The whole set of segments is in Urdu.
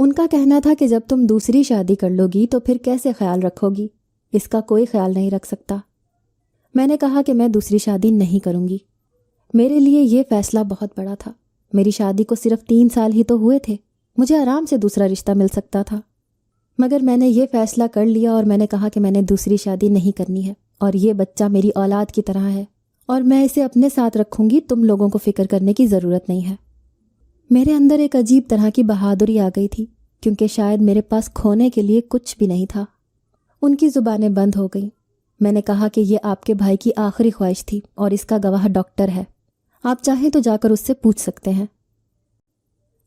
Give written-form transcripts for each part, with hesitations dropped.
ان کا کہنا تھا کہ جب تم دوسری شادی کر لو گی تو پھر کیسے خیال رکھو گی؟ اس کا کوئی خیال نہیں رکھ سکتا۔ میں نے کہا کہ میں دوسری شادی نہیں کروں گی۔ میرے لیے یہ فیصلہ بہت بڑا تھا۔ میری شادی کو صرف 3 سال ہی تو ہوئے تھے، مجھے آرام سے دوسرا رشتہ مل سکتا تھا، مگر میں نے یہ فیصلہ کر لیا اور میں نے کہا کہ میں نے دوسری شادی نہیں کرنی ہے، اور یہ بچہ میری اولاد کی طرح ہے اور میں اسے اپنے ساتھ رکھوں گی، تم لوگوں کو فکر کرنے کی ضرورت نہیں ہے۔ میرے اندر ایک عجیب طرح کی بہادری آ گئی تھی، کیونکہ شاید میرے پاس کھونے کے لیے کچھ بھی نہیں تھا۔ ان کی زبانیں بند ہو گئیں۔ میں نے کہا کہ یہ آپ کے بھائی کی آخری خواہش تھی اور اس کا گواہ ڈاکٹر ہے، آپ چاہیں تو جا کر اس سے پوچھ سکتے ہیں۔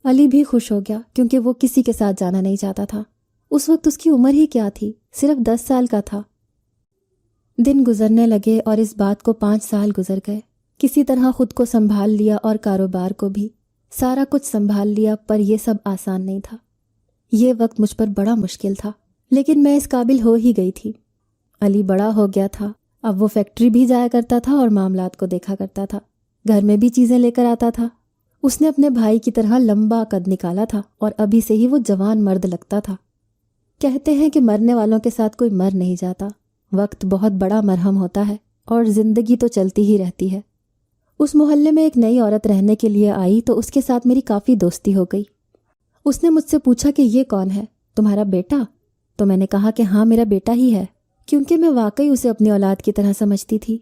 علی بھی خوش ہو گیا کیونکہ وہ کسی کے ساتھ جانا نہیں چاہتا تھا۔ اس وقت اس کی عمر ہی کیا تھی، صرف 10 سال کا تھا۔ دن گزرنے لگے اور اس بات کو 5 سال گزر گئے۔ کسی طرح خود کو سنبھال لیا اور کاروبار کو بھی، سارا کچھ سنبھال لیا، پر یہ سب آسان نہیں تھا۔ یہ وقت مجھ پر بڑا مشکل تھا، لیکن میں اس قابل ہو ہی گئی تھی۔ علی بڑا ہو گیا تھا، اب وہ فیکٹری بھی جایا کرتا تھا اور معاملات کو دیکھا کرتا تھا، گھر میں بھی چیزیں لے کر آتا تھا۔ اس نے اپنے بھائی کی طرح لمبا قد نکالا تھا اور ابھی سے ہی وہ جوان مرد لگتا تھا۔ کہتے ہیں کہ مرنے والوں کے ساتھ کوئی مر نہیں جاتا، وقت بہت بڑا مرہم ہوتا ہے اور زندگی تو چلتی ہی رہتی ہے۔ اس محلے میں ایک نئی عورت رہنے کے لیے آئی تو اس کے ساتھ میری کافی دوستی ہو گئی۔ اس نے مجھ سے پوچھا کہ یہ کون ہے، تمہارا بیٹا؟ تو میں نے کہا کہ ہاں میرا بیٹا ہی ہے، کیونکہ میں واقعی اسے اپنی اولاد کی طرح سمجھتی تھی۔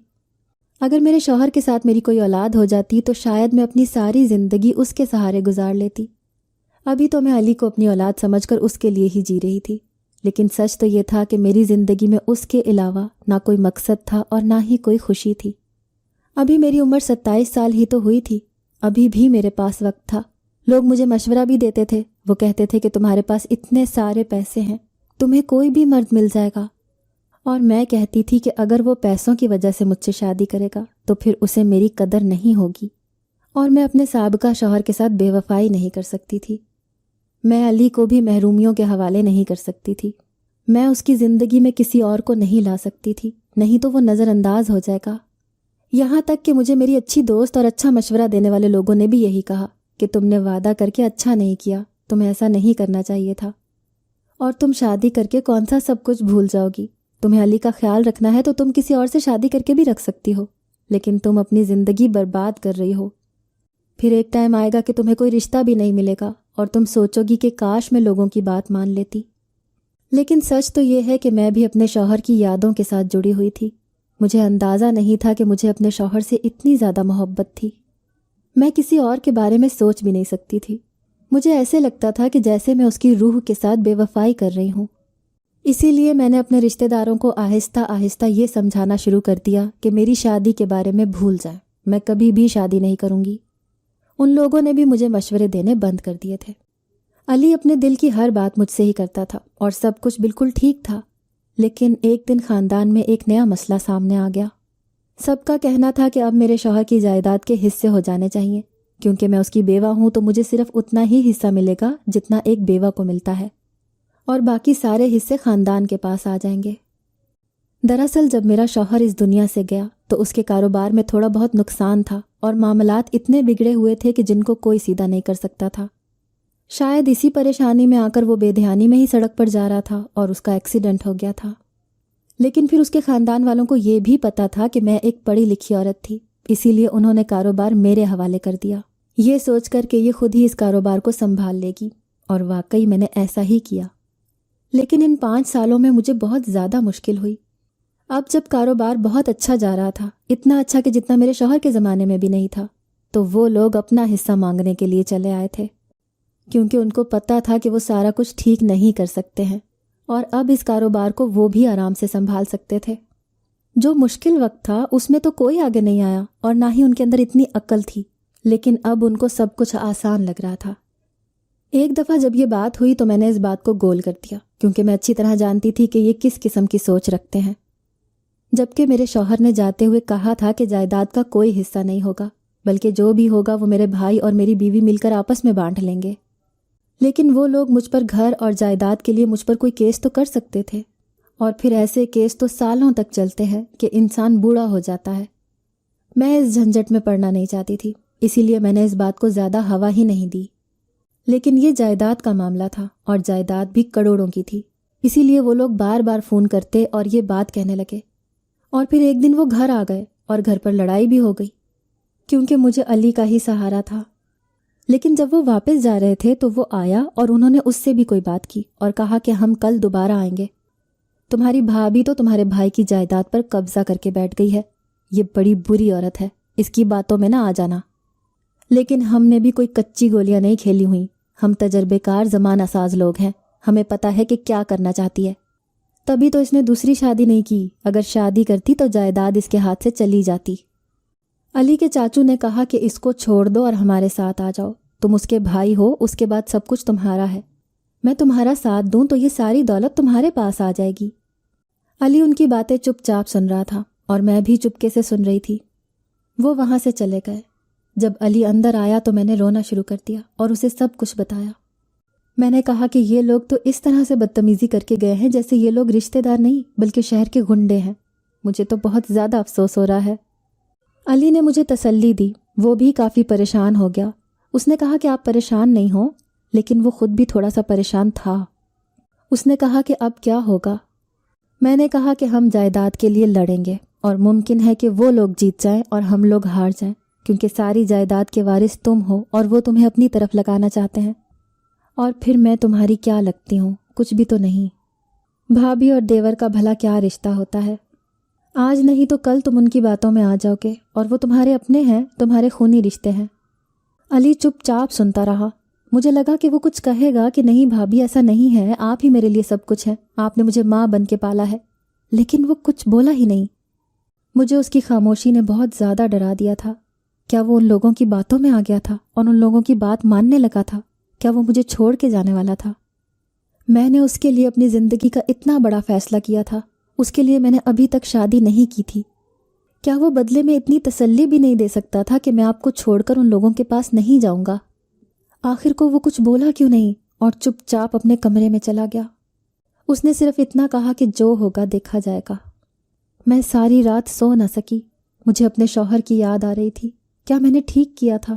اگر میرے شوہر کے ساتھ میری کوئی اولاد ہو جاتی تو شاید میں اپنی ساری زندگی اس کے سہارے گزار لیتی۔ ابھی تو میں علی کو اپنی اولاد سمجھ کر اس کے لیے ہی جی رہی تھی، لیکن سچ تو یہ تھا کہ میری زندگی میں اس کے علاوہ نہ کوئی مقصد تھا اور نہ ہی کوئی خوشی تھی۔ ابھی میری عمر 27 سال ہی تو ہوئی تھی، ابھی بھی میرے پاس وقت تھا۔ لوگ مجھے مشورہ بھی دیتے تھے، وہ کہتے تھے کہ تمہارے پاس اتنے سارے پیسے ہیں، تمہیں کوئی بھی مرد مل جائے گا، اور میں کہتی تھی کہ اگر وہ پیسوں کی وجہ سے مجھ سے شادی کرے گا تو پھر اسے میری قدر نہیں ہوگی، اور میں اپنے سابقہ شوہر کے ساتھ بے وفائی نہیں کر سکتی تھی۔ میں علی کو بھی محرومیوں کے حوالے نہیں کر سکتی تھی، میں اس کی زندگی میں کسی اور کو نہیں لا سکتی تھی، نہیں تو وہ نظر انداز ہو جائے گا۔ یہاں تک کہ مجھے میری اچھی دوست اور اچھا مشورہ دینے والے لوگوں نے بھی یہی کہا کہ تم نے وعدہ کر کے اچھا نہیں کیا، تمہیں ایسا نہیں کرنا چاہیے تھا، اور تم شادی کر کے کون سا سب کچھ بھول جاؤ گی۔ تمہیں علی کا خیال رکھنا ہے تو تم کسی اور سے شادی کر کے بھی رکھ سکتی ہو، لیکن تم اپنی زندگی برباد کر رہی ہو۔ پھر ایک ٹائم آئے گا کہ تمہیں کوئی رشتہ بھی نہیں ملے گا اور تم سوچو گی کہ کاش میں لوگوں کی بات مان لیتی۔ لیکن سچ تو یہ ہے کہ میں بھی اپنے شوہر کی یادوں کے ساتھ جڑی ہوئی تھی۔ مجھے اندازہ نہیں تھا کہ مجھے اپنے شوہر سے اتنی زیادہ محبت تھی۔ میں کسی اور کے بارے میں سوچ بھی نہیں سکتی تھی۔ مجھے ایسے لگتا تھا کہ جیسے میں اس کی روح کے ساتھ بے وفائی کر رہی ہوں۔ اسی لیے میں نے اپنے رشتہ داروں کو آہستہ آہستہ یہ سمجھانا شروع کر دیا کہ میری شادی کے بارے میں بھول جائیں، میں کبھی بھی شادی نہیں کروں گی۔ ان لوگوں نے بھی مجھے مشورے دینے بند کر دیے تھے۔ علی اپنے دل کی ہر بات مجھ سے ہی کرتا تھا اور سب کچھ بالکل ٹھیک تھا، لیکن ایک دن خاندان میں ایک نیا مسئلہ سامنے آ گیا۔ سب کا کہنا تھا کہ اب میرے شوہر کی جائیداد کے حصے ہو جانے چاہیے، کیونکہ میں اس کی بیوہ ہوں تو مجھے صرف اتنا ہی حصہ ملے گا جتنا ایک بیوہ کو ملتا ہے، اور باقی سارے حصے خاندان کے پاس آ جائیں گے۔ دراصل جب میرا شوہر اس دنیا سے گیا تو اس کے کاروبار میں تھوڑا بہت نقصان تھا اور معاملات اتنے بگڑے ہوئے تھے کہ جن کو کوئی سیدھا نہیں کر سکتا تھا۔ شاید اسی پریشانی میں آ کر وہ بے دھیانی میں ہی سڑک پر جا رہا تھا اور اس کا ایکسیڈنٹ ہو گیا تھا۔ لیکن پھر اس کے خاندان والوں کو یہ بھی پتا تھا کہ میں ایک پڑھی لکھی عورت تھی، اسی لیے انہوں نے کاروبار میرے حوالے کر دیا، یہ سوچ کر کہ یہ خود ہی اس کاروبار کو سنبھال لے گی، اور واقعی میں نے ایسا ہی کیا۔ لیکن ان 5 سالوں میں مجھے بہت زیادہ مشکل ہوئی۔ اب جب کاروبار بہت اچھا جا رہا تھا، اتنا اچھا کہ جتنا میرے شوہر کے زمانے میں بھی نہیں تھا، تو وہ لوگ اپنا حصہ مانگنے کے لیے چلے آئے تھے، کیونکہ ان کو پتہ تھا کہ وہ سارا کچھ ٹھیک نہیں کر سکتے ہیں، اور اب اس کاروبار کو وہ بھی آرام سے سنبھال سکتے تھے۔ جو مشکل وقت تھا اس میں تو کوئی آگے نہیں آیا اور نہ ہی ان کے اندر اتنی عقل تھی، لیکن اب ان کو سب کچھ آسان لگ رہا تھا۔ ایک دفعہ جب یہ بات ہوئی تو میں نے اس بات کو گول کر دیا، کیونکہ میں اچھی طرح جانتی تھی کہ یہ کس قسم کی سوچ رکھتے ہیں، جبکہ میرے شوہر نے جاتے ہوئے کہا تھا کہ جائیداد کا کوئی حصہ نہیں ہوگا، بلکہ جو بھی ہوگا وہ میرے بھائی اور میری بیوی مل کر آپس میں بانٹ لیں گے۔ لیکن وہ لوگ مجھ پر گھر اور جائیداد کے لیے مجھ پر کوئی کیس تو کر سکتے تھے، اور پھر ایسے کیس تو سالوں تک چلتے ہیں کہ انسان بوڑھا ہو جاتا ہے۔ میں اس جھنجٹ میں پڑنا نہیں چاہتی تھی، اسی لیے میں نے اس بات کو زیادہ ہوا ہی نہیں دی۔ لیکن یہ جائیداد کا معاملہ تھا اور جائیداد بھی کروڑوں کی تھی، اسی لیے وہ لوگ بار بار فون کرتے اور یہ بات کہنے لگے۔ اور پھر ایک دن وہ گھر آ گئے اور گھر پر لڑائی بھی ہو گئی، کیونکہ مجھے علی کا ہی سہارا تھا۔ لیکن جب وہ واپس جا رہے تھے تو وہ آیا اور انہوں نے اس سے بھی کوئی بات کی اور کہا کہ ہم کل دوبارہ آئیں گے۔ تمہاری بھابھی تو تمہارے بھائی کی جائیداد پر قبضہ کر کے بیٹھ گئی ہے، یہ بڑی بری عورت ہے، اس کی باتوں میں نہ آ جانا۔ لیکن ہم نے بھی کوئی کچی گولیاں نہیں کھیلی ہوئیں، ہم تجربے کار زمانہ ساز لوگ ہیں، ہمیں پتہ ہے کہ کیا کرنا چاہتی ہے۔ تبھی تو اس نے دوسری شادی نہیں کی، اگر شادی کرتی تو جائیداد اس کے ہاتھ سے چلی جاتی۔ علی کے چاچو نے کہا کہ اس کو چھوڑ دو اور ہمارے ساتھ آ جاؤ، تم اس کے بھائی ہو، اس کے بعد سب کچھ تمہارا ہے، میں تمہارا ساتھ دوں تو یہ ساری دولت تمہارے پاس آ جائے گی۔ علی ان کی باتیں چپ چاپ سن رہا تھا اور میں بھی چپکے سے سن رہی تھی۔ وہ وہاں سے چلے گئے۔ جب علی اندر آیا تو میں نے رونا شروع کر دیا اور اسے سب کچھ بتایا۔ میں نے کہا کہ یہ لوگ تو اس طرح سے بدتمیزی کر کے گئے ہیں جیسے یہ لوگ رشتہ دار نہیں بلکہ شہر کے گنڈے ہیں، مجھے تو بہت زیادہ افسوس ہو رہا ہے۔ علی نے مجھے تسلی دی، وہ بھی کافی پریشان ہو گیا۔ اس نے کہا کہ آپ پریشان نہیں ہوں، لیکن وہ خود بھی تھوڑا سا پریشان تھا۔ اس نے کہا کہ اب کیا ہوگا؟ میں نے کہا کہ ہم جائیداد کے لیے لڑیں گے اور ممکن ہے کہ وہ لوگ جیت جائیں اور ہم لوگ ہار جائیں، کیونکہ ساری جائیداد کے وارث تم ہو اور وہ تمہیں اپنی طرف لگانا چاہتے ہیں۔ اور پھر میں تمہاری کیا لگتی ہوں؟ کچھ بھی تو نہیں۔ بھابھی اور دیور کا بھلا کیا رشتہ ہوتا ہے؟ آج نہیں تو کل تم ان کی باتوں میں آ جاؤ گے، اور وہ تمہارے اپنے ہیں، تمہارے خونی رشتے ہیں۔ علی چپ چاپ سنتا رہا۔ مجھے لگا کہ وہ کچھ کہے گا کہ نہیں بھابھی ایسا نہیں ہے، آپ ہی میرے لیے سب کچھ ہے، آپ نے مجھے ماں بن کے پالا ہے، لیکن وہ کچھ بولا ہی نہیں۔ مجھے اس کی خاموشی نے بہت زیادہ ڈرا دیا تھا۔ کیا وہ ان لوگوں کی باتوں میں آ گیا تھا اور ان لوگوں کی بات ماننے لگا تھا؟ کیا وہ مجھے چھوڑ کے جانے والا تھا؟ میں نے اس کے لیے اپنی زندگی کا اتنا بڑا فیصلہ کیا تھا، اس کے لیے میں نے ابھی تک شادی نہیں کی تھی۔ کیا وہ بدلے میں اتنی تسلی بھی نہیں دے سکتا تھا کہ میں آپ کو چھوڑ کر ان لوگوں کے پاس نہیں جاؤں گا؟ آخر کو وہ کچھ بولا کیوں نہیں اور چپ چاپ اپنے کمرے میں چلا گیا؟ اس نے صرف اتنا کہا کہ جو ہوگا دیکھا جائے گا۔ میں ساری رات سو نہ سکی، مجھے اپنے شوہر کی یاد آ رہی تھی۔ کیا میں نے ٹھیک کیا تھا؟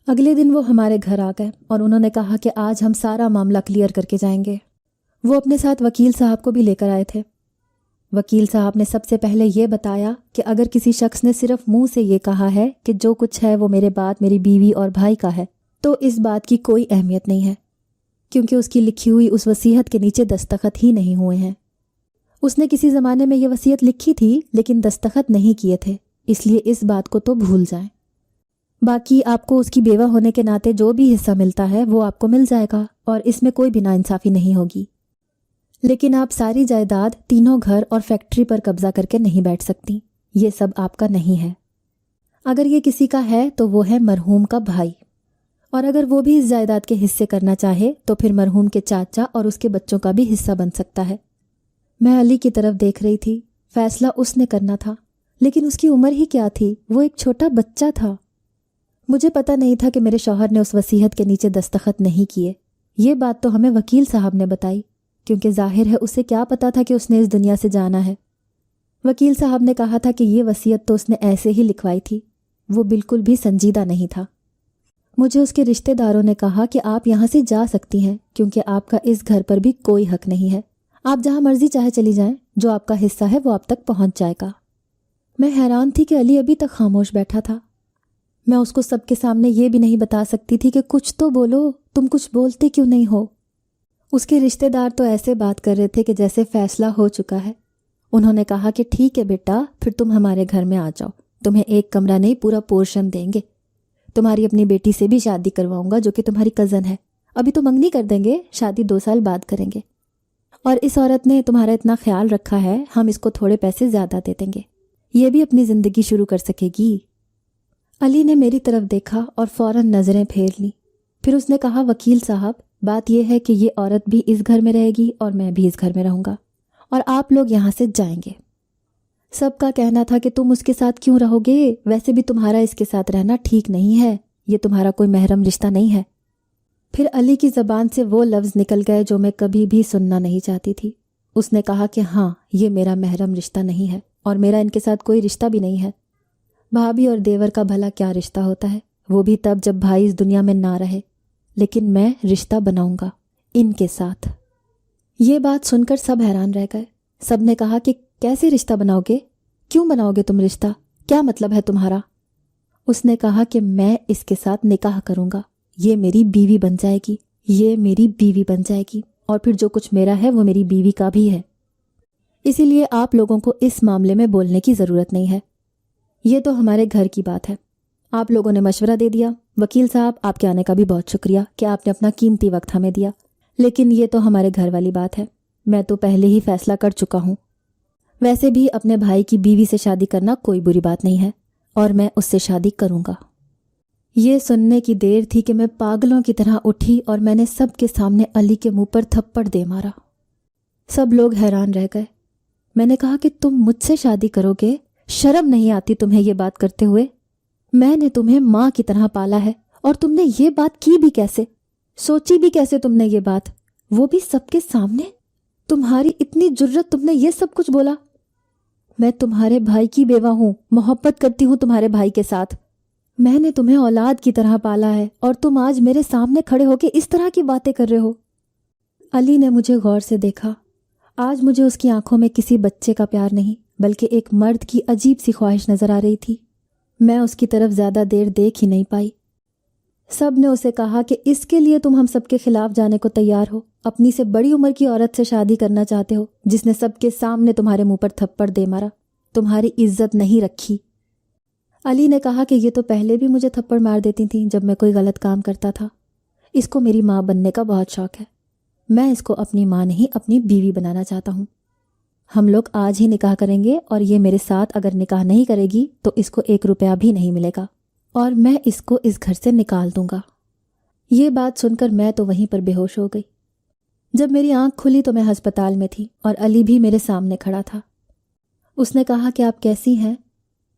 اگلے دن وہ ہمارے گھر آ گئے اور انہوں نے کہا کہ آج ہم سارا معاملہ کلیئر کر کے جائیں گے۔ وہ اپنے ساتھ وکیل صاحب کو بھی لے کر آئے تھے۔ وکیل صاحب نے سب سے پہلے یہ بتایا کہ اگر کسی شخص نے صرف منہ سے یہ کہا ہے کہ جو کچھ ہے وہ میرے بعد میری بیوی اور بھائی کا ہے، تو اس بات کی کوئی اہمیت نہیں ہے، کیونکہ اس کی لکھی ہوئی اس وصیت کے نیچے دستخط ہی نہیں ہوئے ہیں۔ اس نے کسی زمانے میں یہ وصیت لکھی تھی لیکن دستخط نہیں کیے تھے، اس لیے اس بات کو تو بھول جائیں۔ باقی آپ کو اس کی بیوہ ہونے کے ناطے جو بھی حصہ ملتا ہے وہ آپ کو مل جائے گا اور اس میں کوئی بھی ناانصافی نہیں ہوگی، لیکن آپ ساری جائیداد، تینوں گھر اور فیکٹری پر قبضہ کر کے نہیں بیٹھ سکتی، یہ سب آپ کا نہیں ہے۔ اگر یہ کسی کا ہے تو وہ ہے مرحوم کا بھائی، اور اگر وہ بھی اس جائیداد کے حصے کرنا چاہے تو پھر مرحوم کے چاچا اور اس کے بچوں کا بھی حصہ بن سکتا ہے۔ میں علی کی طرف دیکھ رہی تھی، فیصلہ اس نے کرنا تھا، لیکن اس کی عمر ہی کیا تھی، وہ ایک چھوٹا بچہ تھا۔ مجھے پتہ نہیں تھا کہ میرے شوہر نے اس وصیت کے نیچے دستخط نہیں کیے، یہ بات تو ہمیں وکیل صاحب نے بتائی، کیونکہ ظاہر ہے اسے کیا پتا تھا کہ اس نے اس دنیا سے جانا ہے۔ وکیل صاحب نے کہا تھا کہ یہ وصیت تو اس نے ایسے ہی لکھوائی تھی، وہ بالکل بھی سنجیدہ نہیں تھا۔ مجھے اس کے رشتہ داروں نے کہا کہ آپ یہاں سے جا سکتی ہیں کیونکہ آپ کا اس گھر پر بھی کوئی حق نہیں ہے، آپ جہاں مرضی چاہے چلی جائیں، جو آپ کا حصہ ہے وہ آپ تک پہنچ جائے گا۔ میں حیران تھی کہ علی ابھی تک خاموش بیٹھا تھا۔ میں اس کو سب کے سامنے یہ بھی نہیں بتا سکتی تھی کہ کچھ تو بولو، تم کچھ بولتے کیوں نہیں ہو؟ اس کے رشتہ دار تو ایسے بات کر رہے تھے کہ جیسے فیصلہ ہو چکا ہے۔ انہوں نے کہا کہ ٹھیک ہے بیٹا، پھر تم ہمارے گھر میں آ جاؤ، تمہیں ایک کمرہ نہیں پورا پورشن دیں گے، تمہاری اپنی بیٹی سے بھی شادی کرواؤں گا جو کہ تمہاری کزن ہے، ابھی تو منگنی کر دیں گے، شادی 2 سال بعد کریں گے، اور اس عورت نے تمہارا اتنا خیال رکھا ہے، ہم اس کو تھوڑے پیسے زیادہ دے دیں گے، یہ بھی اپنی زندگی شروع کر سکے گی۔ علی نے میری طرف دیکھا اور فوراً نظریں پھیر لیں، پھر اس نے کہا وکیل صاحب بات یہ ہے کہ یہ عورت بھی اس گھر میں رہے گی اور میں بھی اس گھر میں رہوں گا، اور آپ لوگ یہاں سے جائیں گے۔ سب کا کہنا تھا کہ تم اس کے ساتھ کیوں رہو گے، ویسے بھی تمہارا اس کے ساتھ رہنا ٹھیک نہیں ہے، یہ تمہارا کوئی محرم رشتہ نہیں ہے۔ پھر علی کی زبان سے وہ لفظ نکل گئے جو میں کبھی بھی سننا نہیں چاہتی تھی۔ اس نے کہا کہ ہاں یہ میرا محرم رشتہ نہیں ہے اور میرا ان کے ساتھ کوئی رشتہ بھی نہیں ہے۔ بھابھی اور دیور کا بھلا کیا رشتہ ہوتا ہے، وہ بھی تب جب بھائی اس دنیا میں نہ رہے، لیکن میں رشتہ بناؤں گا ان کے ساتھ۔ یہ بات سن کر سب حیران رہ گئے۔ سب نے کہا کہ کیسے رشتہ بناؤ گے؟ کیوں بناؤ گے تم رشتہ؟ کیا مطلب ہے تمہارا؟ اس نے کہا کہ میں اس کے ساتھ نکاح کروں گا، یہ میری بیوی بن جائے گی، یہ میری بیوی بن جائے گی، اور پھر جو کچھ میرا ہے وہ میری بیوی کا بھی ہے۔ اسی لیے آپ لوگوں کو اس معاملے میں بولنے کی ضرورت نہیں ہے۔ یہ تو ہمارے گھر کی بات ہے۔ آپ لوگوں نے مشورہ دے دیا۔ وکیل صاحب، آپ کے آنے کا بھی بہت شکریہ کہ آپ نے اپنا قیمتی وقت ہمیں دیا، لیکن یہ تو ہمارے گھر والی بات ہے۔ میں تو پہلے ہی فیصلہ کر چکا ہوں۔ ویسے بھی اپنے بھائی کی بیوی سے شادی کرنا کوئی بری بات نہیں ہے، اور میں اس سے شادی کروں گا۔ یہ سننے کی دیر تھی کہ میں پاگلوں کی طرح اٹھی اور میں نے سب کے سامنے علی کے منہ پر تھپڑ دے مارا۔ سب لوگ حیران رہ گئے۔ میں نے کہا کہ تم مجھ سے شادی کرو گے؟ شرم نہیں آتی تمہیں یہ بات کرتے ہوئے؟ میں نے تمہیں ماں کی طرح پالا ہے، اور تم نے یہ بات کی بھی کیسے؟ سوچی بھی کیسے تم نے یہ بات؟ وہ بھی سب کے سامنے؟ تمہاری اتنی جرت، تم نے یہ سب کچھ بولا؟ میں تمہارے بھائی کی بیوہ ہوں، محبت کرتی ہوں تمہارے بھائی کے ساتھ۔ میں نے تمہیں اولاد کی طرح پالا ہے، اور تم آج میرے سامنے کھڑے ہو کے اس طرح کی باتیں کر رہے ہو۔ علی نے مجھے غور سے دیکھا۔ آج مجھے اس کی آنکھوں میں کسی بچے کا پیار نہیں، بلکہ ایک مرد کی عجیب سی خواہش نظر آ رہی تھی۔ میں اس کی طرف زیادہ دیر دیکھ ہی نہیں پائی۔ سب نے اسے کہا کہ اس کے لیے تم ہم سب کے خلاف جانے کو تیار ہو، اپنی سے بڑی عمر کی عورت سے شادی کرنا چاہتے ہو جس نے سب کے سامنے تمہارے منہ پر تھپڑ دے مارا، تمہاری عزت نہیں رکھی۔ علی نے کہا کہ یہ تو پہلے بھی مجھے تھپڑ مار دیتی تھیں جب میں کوئی غلط کام کرتا تھا۔ اس کو میری ماں بننے کا بہت شوق ہے۔ میں اس کو اپنی ماں نہیں، اپنی بیوی بنانا چاہتا ہوں۔ ہم لوگ آج ہی نکاح کریں گے، اور یہ میرے ساتھ اگر نکاح نہیں کرے گی تو اس کو 1 روپیہ بھی نہیں ملے گا، اور میں اس کو اس گھر سے نکال دوں گا۔ یہ بات سن کر میں تو وہیں پر بے ہوش ہو گئی۔ جب میری آنکھ کھلی تو میں ہسپتال میں تھی، اور علی بھی میرے سامنے کھڑا تھا۔ اس نے کہا کہ آپ کیسی ہیں؟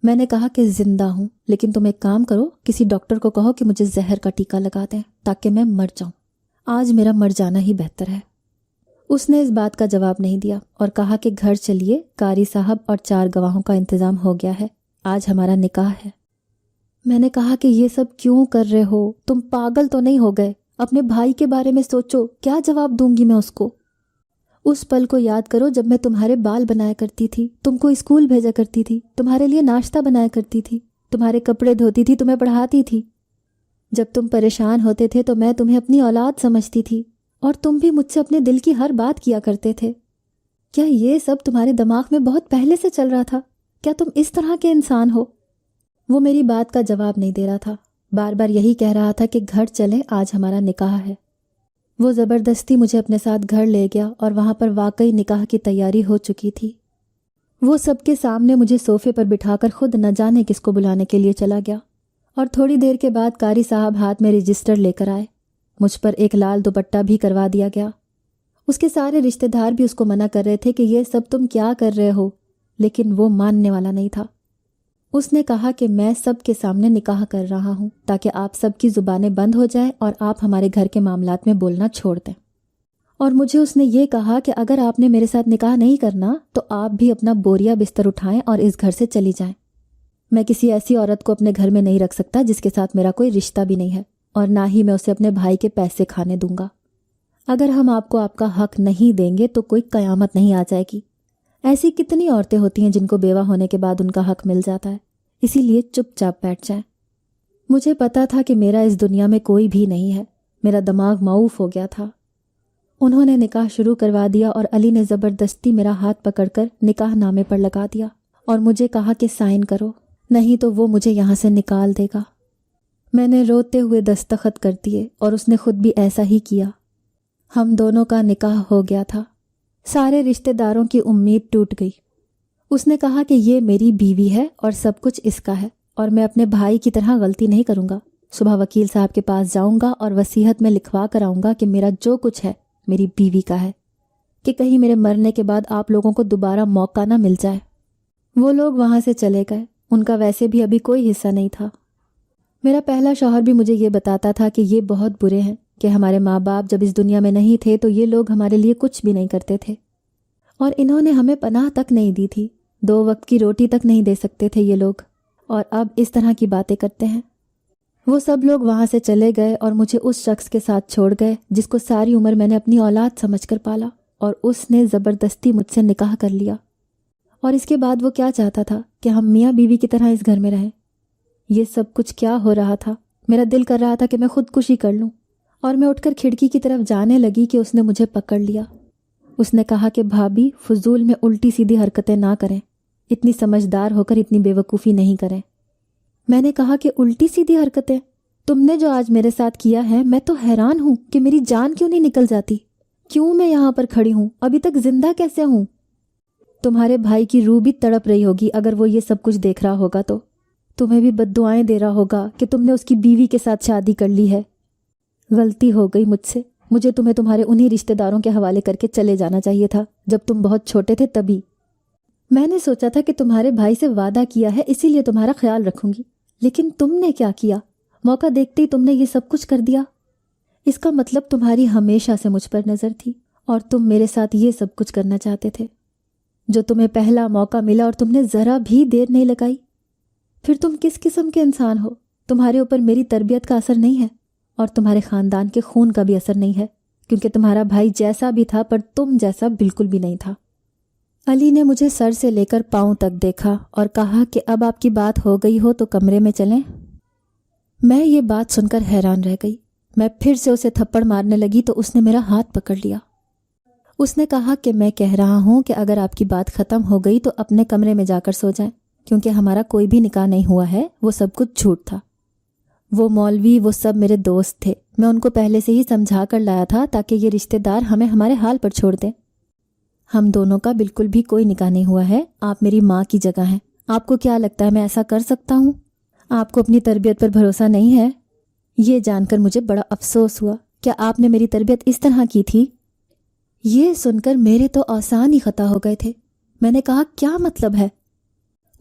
میں نے کہا کہ زندہ ہوں، لیکن تم ایک کام کرو، کسی ڈاکٹر کو کہو کہ مجھے زہر کا ٹیکہ لگا دیں تاکہ میں مر جاؤں۔ آج میرا مر جانا ہی بہتر ہے۔ اس نے اس بات کا جواب نہیں دیا اور کہا کہ گھر چلیے، قاری صاحب اور 4 گواہوں کا انتظام ہو گیا ہے، آج ہمارا نکاح ہے۔ میں نے کہا کہ یہ سب کیوں کر رہے ہو؟ تم پاگل تو نہیں ہو گئے؟ اپنے بھائی کے بارے میں سوچو، کیا جواب دوں گی میں اس کو؟ اس پل کو یاد کرو جب میں تمہارے بال بنایا کرتی تھی، تم کو اسکول بھیجا کرتی تھی، تمہارے لیے ناشتہ بنایا کرتی تھی، تمہارے کپڑے دھوتی تھی، تمہیں پڑھاتی تھی۔ جب تم پریشان ہوتے تھے تو میں تمہیں اپنی اولاد سمجھتی تھی، اور تم بھی مجھ سے اپنے دل کی ہر بات کیا کرتے تھے۔ کیا یہ سب تمہارے دماغ میں بہت پہلے سے چل رہا تھا؟ کیا تم اس طرح کے انسان ہو؟ وہ میری بات کا جواب نہیں دے رہا تھا، بار بار یہی کہہ رہا تھا کہ گھر چلیں، آج ہمارا نکاح ہے۔ وہ زبردستی مجھے اپنے ساتھ گھر لے گیا، اور وہاں پر واقعی نکاح کی تیاری ہو چکی تھی۔ وہ سب کے سامنے مجھے صوفے پر بٹھا کر خود نہ جانے کس کو بلانے کے لیے چلا گیا، اور تھوڑی دیر کے بعد قاری صاحب ہاتھ میں رجسٹر لے کر آئے۔ مجھ پر ایک لال دوپٹہ بھی کروا دیا گیا۔ اس کے سارے رشتہ دار بھی اس کو منع کر رہے تھے کہ یہ سب تم کیا کر رہے ہو، لیکن وہ ماننے والا نہیں تھا۔ اس نے کہا کہ میں سب کے سامنے نکاح کر رہا ہوں تاکہ آپ سب کی زبانیں بند ہو جائیں اور آپ ہمارے گھر کے معاملات میں بولنا چھوڑ دیں۔ اور مجھے اس نے یہ کہا کہ اگر آپ نے میرے ساتھ نکاح نہیں کرنا تو آپ بھی اپنا بوریا بستر اٹھائیں اور اس گھر سے چلی جائیں۔ میں کسی ایسی عورت کو اپنے گھر میں نہیں رکھ سکتا جس کے ساتھ میرا کوئی رشتہ بھی نہیں ہے، اور نہ ہی میں اسے اپنے بھائی کے پیسے کھانے دوں گا۔ اگر ہم آپ کو آپ کا حق نہیں دیں گے تو کوئی قیامت نہیں آ جائے گی۔ ایسی کتنی عورتیں ہوتی ہیں جن کو بیوہ ہونے کے بعد ان کا حق مل جاتا ہے، اسی لیے چپ چاپ بیٹھ جائیں۔ مجھے پتا تھا کہ میرا اس دنیا میں کوئی بھی نہیں ہے، میرا دماغ معوف ہو گیا تھا۔ انہوں نے نکاح شروع کروا دیا، اور علی نے زبردستی میرا ہاتھ پکڑ کر نکاح نامے پر لگا دیا اور مجھے کہا کہ سائن کرو، نہیں تو وہ مجھے یہاں سے نکال دے گا۔ میں نے روتے ہوئے دستخط کر دیے، اور اس نے خود بھی ایسا ہی کیا۔ ہم دونوں کا نکاح ہو گیا تھا۔ سارے رشتہ داروں کی امید ٹوٹ گئی۔ اس نے کہا کہ یہ میری بیوی ہے اور سب کچھ اس کا ہے، اور میں اپنے بھائی کی طرح غلطی نہیں کروں گا۔ صبح وکیل صاحب کے پاس جاؤں گا اور وصیت میں لکھوا کر آؤں گا کہ میرا جو کچھ ہے میری بیوی کا ہے، کہ کہیں میرے مرنے کے بعد آپ لوگوں کو دوبارہ موقع نہ مل جائے۔ وہ لوگ وہاں سے چلے گئے، ان کا ویسے بھی ابھی کوئی حصہ نہیں تھا۔ میرا پہلا شوہر بھی مجھے یہ بتاتا تھا کہ یہ بہت برے ہیں، کہ ہمارے ماں باپ جب اس دنیا میں نہیں تھے تو یہ لوگ ہمارے لیے کچھ بھی نہیں کرتے تھے، اور انہوں نے ہمیں پناہ تک نہیں دی تھی، 2 وقت کی روٹی تک نہیں دے سکتے تھے یہ لوگ، اور اب اس طرح کی باتیں کرتے ہیں۔ وہ سب لوگ وہاں سے چلے گئے اور مجھے اس شخص کے ساتھ چھوڑ گئے جس کو ساری عمر میں نے اپنی اولاد سمجھ کر پالا، اور اس نے زبردستی مجھ سے نکاح کر لیا۔ اور اس کے بعد وہ کیا چاہتا تھا کہ ہم میاں بیوی کی طرح اس گھر میں رہیں۔ یہ سب کچھ کیا ہو رہا تھا؟ میرا دل کر رہا تھا کہ میں خودکشی کر لوں، اور میں اٹھ کر کھڑکی کی طرف جانے لگی کہ اس نے مجھے پکڑ لیا۔ اس نے کہا کہ بھابی، فضول میں الٹی سیدھی حرکتیں نہ کریں، اتنی سمجھدار ہو کر اتنی بے وقوفی نہیں کریں۔ میں نے کہا کہ الٹی سیدھی حرکتیں؟ تم نے جو آج میرے ساتھ کیا ہے، میں تو حیران ہوں کہ میری جان کیوں نہیں نکل جاتی، کیوں میں یہاں پر کھڑی ہوں، ابھی تک زندہ کیسے ہوں؟ تمہارے بھائی کی روح بھی تڑپ رہی ہوگی اگر وہ یہ سب کچھ دیکھ رہا ہوگا تو تمہیں بھی بد دعائیں دے رہا ہوگا کہ تم نے اس کی بیوی کے ساتھ شادی کر لی ہے۔ غلطی ہو گئی مجھ سے، مجھے تمہیں تمہارے انہی رشتہ داروں کے حوالے کر کے چلے جانا چاہیے تھا جب تم بہت چھوٹے تھے تبھی۔ میں نے سوچا تھا کہ تمہارے بھائی سے وعدہ کیا ہے اسی لیے تمہارا خیال رکھوں گی، لیکن تم نے کیا کیا؟ موقع دیکھتے ہی تم نے یہ سب کچھ کر دیا۔ اس کا مطلب تمہاری ہمیشہ سے مجھ پر نظر تھی اور تم میرے ساتھ یہ سب کچھ کرنا چاہتے تھے۔ جو تمہیں پہلا موقع ملا اور تم نے ذرا بھی دیر نہیں لگائی۔ پھر تم کس قسم کے انسان ہو؟ تمہارے اوپر میری تربیت کا اثر نہیں ہے اور تمہارے خاندان کے خون کا بھی اثر نہیں ہے، کیونکہ تمہارا بھائی جیسا بھی تھا پر تم جیسا بالکل بھی نہیں تھا۔ علی نے مجھے سر سے لے کر پاؤں تک دیکھا اور کہا کہ اب آپ کی بات ہو گئی ہو تو کمرے میں چلیں۔ میں یہ بات سن کر حیران رہ گئی۔ میں پھر سے اسے تھپڑ مارنے لگی تو اس نے میرا ہاتھ پکڑ لیا۔ اس نے کہا کہ میں کہہ رہا ہوں کہ اگر آپ کی بات ختم ہو گئی تو اپنے کمرے میں جا کر سو جائیں، کیونکہ ہمارا کوئی بھی نکاح نہیں ہوا ہے، وہ سب کچھ جھوٹ تھا۔ وہ مولوی، وہ سب میرے دوست تھے، میں ان کو پہلے سے ہی سمجھا کر لایا تھا تاکہ یہ رشتہ دار ہمیں ہمارے حال پر چھوڑ دیں۔ ہم دونوں کا بالکل بھی کوئی نکاح نہیں ہوا ہے، آپ میری ماں کی جگہ ہیں۔ آپ کو کیا لگتا ہے میں ایسا کر سکتا ہوں؟ آپ کو اپنی تربیت پر بھروسہ نہیں ہے؟ یہ جان کر مجھے بڑا افسوس ہوا۔ کیا آپ نے میری تربیت اس طرح کی تھی؟ یہ سن کر میرے تو آسان ہی خطا ہو گئے تھے۔ میں نے کہا کیا مطلب ہے؟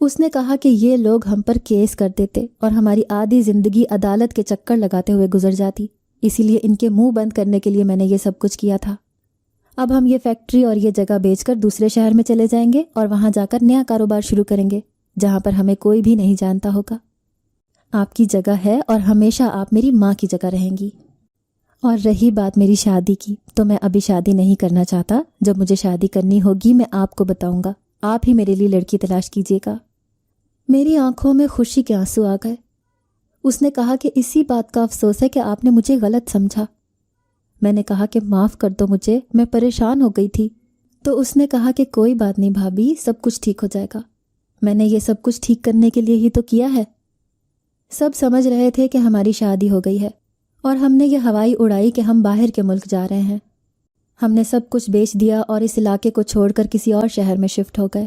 اس نے کہا کہ یہ لوگ ہم پر کیس کر دیتے اور ہماری آدھی زندگی عدالت کے چکر لگاتے ہوئے گزر جاتی، اسی لیے ان کے منہ بند کرنے کے لیے میں نے یہ سب کچھ کیا تھا۔ اب ہم یہ فیکٹری اور یہ جگہ بیچ کر دوسرے شہر میں چلے جائیں گے اور وہاں جا کر نیا کاروبار شروع کریں گے جہاں پر ہمیں کوئی بھی نہیں جانتا ہوگا۔ آپ کی جگہ ہے اور ہمیشہ آپ میری ماں کی جگہ رہیں گی۔ اور رہی بات میری شادی کی، تو میں ابھی شادی نہیں کرنا چاہتا۔ جب مجھے شادی کرنی ہوگی میں آپ کو بتاؤں گا، آپ ہی میرے لیے لڑکی تلاش کیجیے گا۔ میری آنکھوں میں خوشی کے آنسو آ گئے۔ اس نے کہا کہ اسی بات کا افسوس ہے کہ آپ نے مجھے غلط سمجھا۔ میں نے کہا کہ معاف کر دو مجھے، میں پریشان ہو گئی تھی۔ تو اس نے کہا کہ کوئی بات نہیں بھابی، سب کچھ ٹھیک ہو جائے گا۔ میں نے یہ سب کچھ ٹھیک کرنے کے لیے ہی تو کیا ہے۔ سب سمجھ رہے تھے کہ ہماری شادی ہو گئی ہے اور ہم نے یہ ہوائی اڑائی کہ ہم باہر کے ملک جا رہے ہیں۔ ہم نے سب کچھ بیچ دیا اور اس علاقے کو چھوڑ کر کسی اور شہر میں شفٹ ہو گئے۔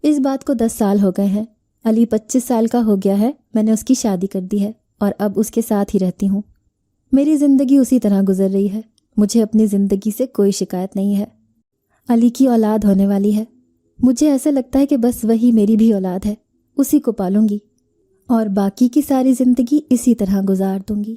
اس بات کو 10 سال ہو گئے ہیں۔ علی 25 سال کا ہو گیا ہے، میں نے اس کی شادی کر دی ہے اور اب اس کے ساتھ ہی رہتی ہوں۔ میری زندگی اسی طرح گزر رہی ہے، مجھے اپنی زندگی سے کوئی شکایت نہیں ہے۔ علی کی اولاد ہونے والی ہے، مجھے ایسا لگتا ہے کہ بس وہی میری بھی اولاد ہے، اسی کو پالوں گی اور باقی کی ساری زندگی اسی طرح گزار دوں گی۔